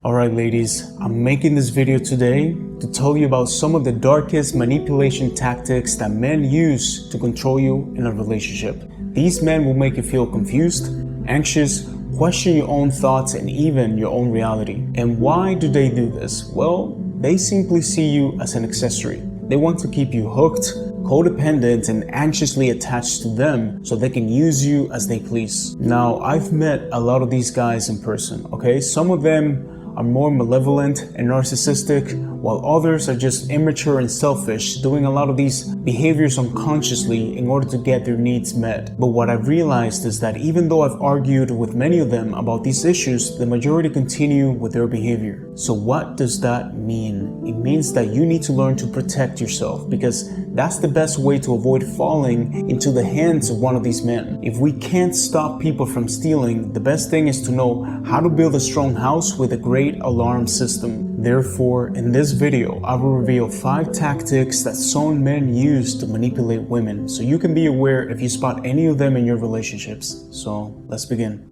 Alright ladies, I'm making this video today to tell you about some of the darkest manipulation tactics that men use to control you in a relationship. These men will make you feel confused, anxious, question your own thoughts and even your own reality. And why do they do this? Well, they simply see you as an accessory. They want to keep you hooked, codependent, and anxiously attached to them so they can use you as they please. Now, I've met a lot of these guys in person, okay? Some of them are more malevolent and narcissistic, while others are just immature and selfish, doing a lot of these behaviors unconsciously in order to get their needs met. But what I've realized is that even though I've argued with many of them about these issues, the majority continue with their behavior. So what does that mean? It means that you need to learn to protect yourself, because that's the best way to avoid falling into the hands of one of these men. If we can't stop people from stealing, the best thing is to know how to build a strong house with a great alarm system. Therefore, in this video, I will reveal 5 tactics that some men use to manipulate women, so you can be aware if you spot any of them in your relationships. So let's begin.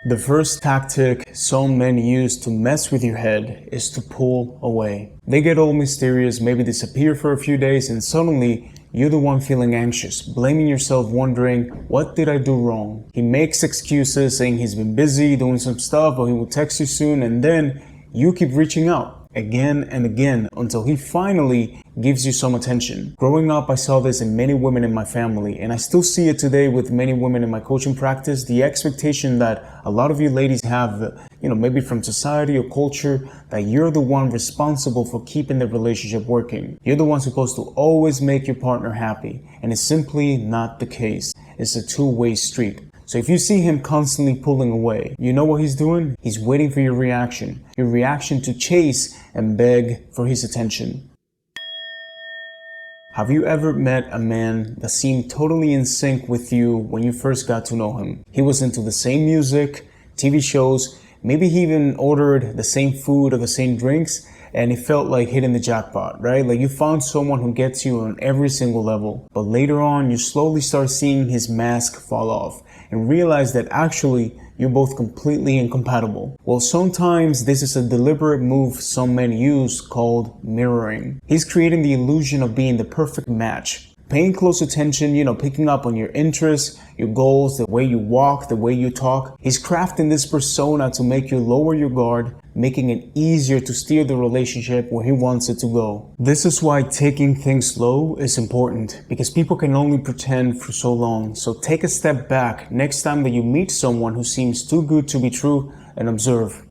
The first tactic some men use to mess with your head is to pull away. They get all mysterious, maybe disappear for a few days, and suddenly you're the one feeling anxious, blaming yourself, wondering, what did I do wrong? He makes excuses, saying he's been busy doing some stuff, or he will text you soon, and then you keep reaching out again and again until he finally gives you some attention. Growing up, I saw this in many women in my family, and I still see it today with many women in my coaching practice. The expectation that a lot of you ladies have, maybe from society or culture, that you're the one responsible for keeping the relationship working. You're the one supposed to always make your partner happy, and it's simply not the case. It's a two-way street. So if you see him constantly pulling away, you know what he's doing? He's waiting for your reaction to chase and beg for his attention. Have you ever met a man that seemed totally in sync with you when you first got to know him? He was into the same music, TV shows, maybe he even ordered the same food or the same drinks, and it felt like hitting the jackpot, right? Like you found someone who gets you on every single level. But later on, you slowly start seeing his mask fall off and realize that actually you're both completely incompatible. Well, sometimes this is a deliberate move some men use called mirroring. He's creating the illusion of being the perfect match. Paying close attention, picking up on your interests, your goals, the way you walk, the way you talk. He's crafting this persona to make you lower your guard, making it easier to steer the relationship where he wants it to go. This is why taking things slow is important, because people can only pretend for so long. So take a step back next time that you meet someone who seems too good to be true and observe.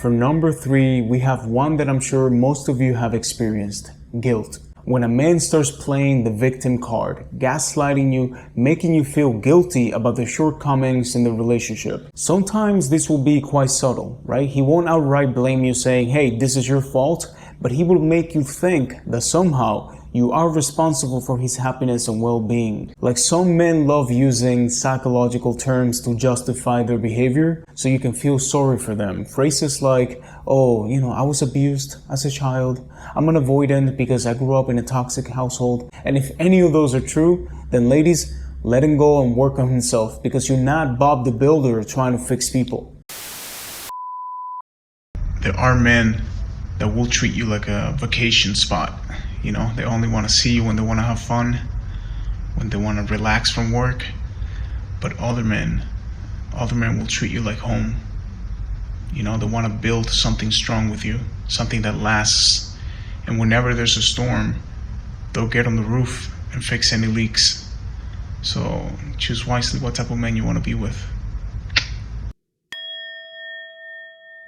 For number 3, we have one that I'm sure most of you have experienced: guilt. When a man starts playing the victim card, gaslighting you, making you feel guilty about the shortcomings in the relationship. Sometimes this will be quite subtle, right? He won't outright blame you saying, hey, this is your fault, but he will make you think that somehow you are responsible for his happiness and well-being. Like some men love using psychological terms to justify their behavior so you can feel sorry for them. Phrases like, oh, I was abused as a child. I'm an avoidant because I grew up in a toxic household. And if any of those are true, then ladies, let him go and work on himself, because you're not Bob the Builder trying to fix people. There are men that will treat you like a vacation spot. They only want to see you when they want to have fun, when they want to relax from work. But other men will treat you like home. They want to build something strong with you, something that lasts. And whenever there's a storm, they'll get on the roof and fix any leaks. So choose wisely what type of man you want to be with.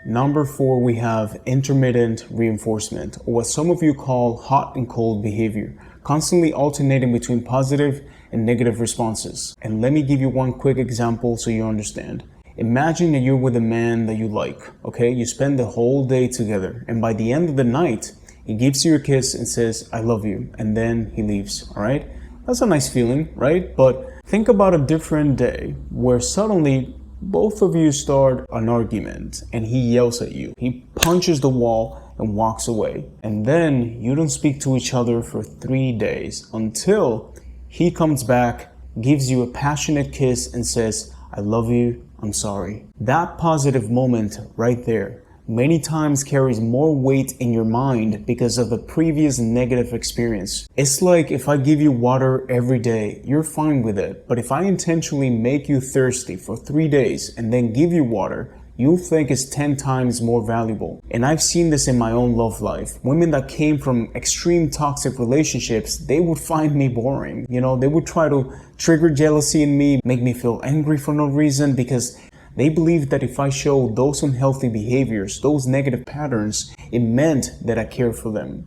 Number 4, we have intermittent reinforcement, or what some of you call hot and cold behavior, constantly alternating between positive and negative responses. And let me give you one quick example so you understand. Imagine that you're with a man that you like, okay? You spend the whole day together, and by the end of the night, he gives you a kiss and says, I love you, and then he leaves, all right? That's a nice feeling, right? But think about a different day where suddenly both of you start an argument and he yells at you. He punches the wall and walks away. And then you don't speak to each other for 3 days until he comes back, gives you a passionate kiss and says, I love you, I'm sorry. That positive moment right there many times carries more weight in your mind because of the previous negative experience. It's like if I give you water every day, you're fine with it. But if I intentionally make you thirsty for 3 days and then give you water, you'll think it's 10 times more valuable. And I've seen this in my own love life. Women that came from extreme toxic relationships, they would find me boring. They would try to trigger jealousy in me, make me feel angry for no reason, because they believed that if I showed those unhealthy behaviors, those negative patterns, it meant that I cared for them.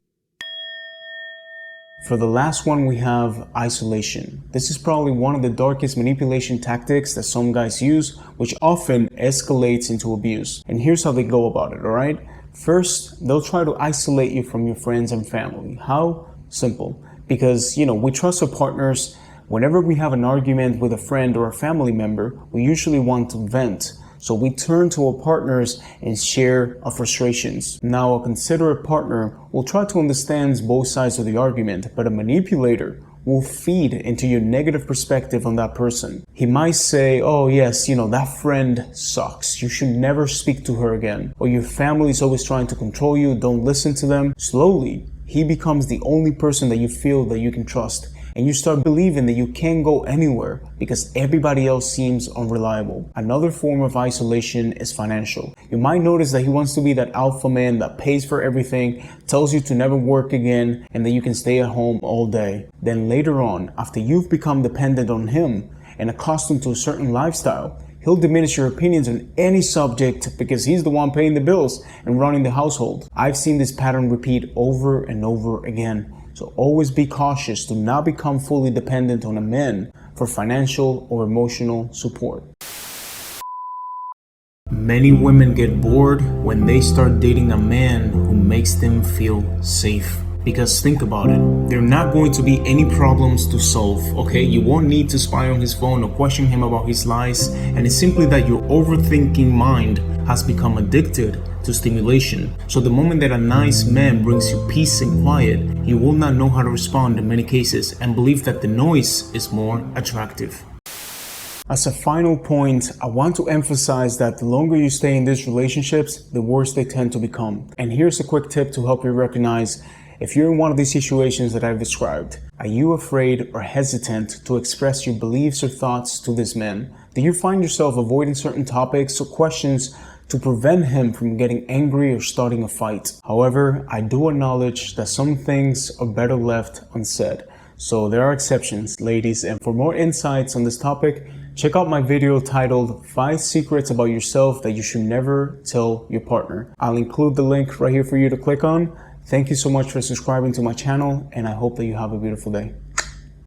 For the last one, we have isolation. This is probably one of the darkest manipulation tactics that some guys use, which often escalates into abuse. And here's how they go about it, alright? First, they'll try to isolate you from your friends and family. How? Simple. Because, we trust our partners. Whenever we have an argument with a friend or a family member, we usually want to vent. So we turn to our partners and share our frustrations. Now, a considerate partner will try to understand both sides of the argument, but a manipulator will feed into your negative perspective on that person. He might say, oh yes, that friend sucks. You should never speak to her again. Or your family is always trying to control you. Don't listen to them. Slowly, he becomes the only person that you feel that you can trust. And you start believing that you can't go anywhere because everybody else seems unreliable. Another form of isolation is financial. You might notice that he wants to be that alpha man that pays for everything, tells you to never work again, and that you can stay at home all day. Then later on, after you've become dependent on him and accustomed to a certain lifestyle, he'll diminish your opinions on any subject because he's the one paying the bills and running the household. I've seen this pattern repeat over and over again. So always be cautious to not become fully dependent on a man for financial or emotional support. Many women get bored when they start dating a man who makes them feel safe. Because think about it, there are not going to be any problems to solve, okay? You won't need to spy on his phone or question him about his lies, and it's simply that your overthinking mind has become addicted to stimulation. So the moment that a nice man brings you peace and quiet, you will not know how to respond in many cases and believe that the noise is more attractive. As a final point, I want to emphasize that the longer you stay in these relationships, the worse they tend to become. And here's a quick tip to help you recognize if you're in one of these situations that I've described. Are you afraid or hesitant to express your beliefs or thoughts to this man? Do you find yourself avoiding certain topics or questions to prevent him from getting angry or starting a fight? However, I do acknowledge that some things are better left unsaid. So there are exceptions, ladies, and for more insights on this topic, check out my video titled 5 Secrets About Yourself That You Should Never Tell Your Partner. I'll include the link right here for you to click on. Thank you so much for subscribing to my channel, and I hope that you have a beautiful day.